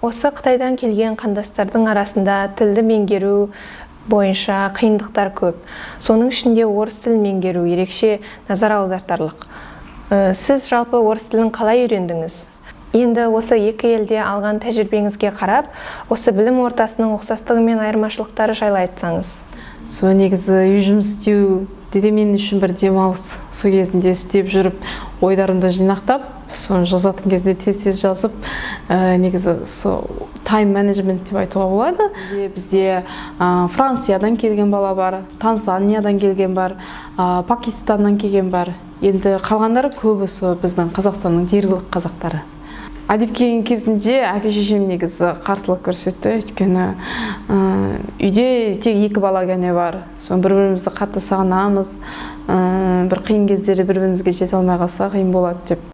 Осы Қытайдан келген қандастардың арасында тілді меңгеру бойынша қиындықтар көп. Соның ішінде орыс тілін меңгеру ерекше назар аудартарлық. Сіз жалпы орыс тілін қалай үйрендіңіз? Енді осы екі елде алған тәжірибеңізге қарап, осы білім ортасының ұқсастығы мен айырмашылықтары жайлы айтсаңыз. Негізі үй жұмыс істеу де мен үшін бір демалыс. Сол кезінде істеп жүріп, ойдарымды жинақтап, соны жазатын кезінде тез жазып, негізі тайм менеджмент деп айтуға болады. Бізде Франциядан келген бала бар, Танзаниядан келген бар, Пакистаннан келген бар. Енді қалғандары көбі біздің Қазақстанның жергілікті қазақтары. Әдеп келген кезінде әке-шешем негізі қарсылық көрсетті, өйткені үйде тек екі бала ғана бар. Соны бір-бірімізді қатты сағынамыз, бір қиын кездері бір-бірімізге жете алмай қалса қиын болады деп.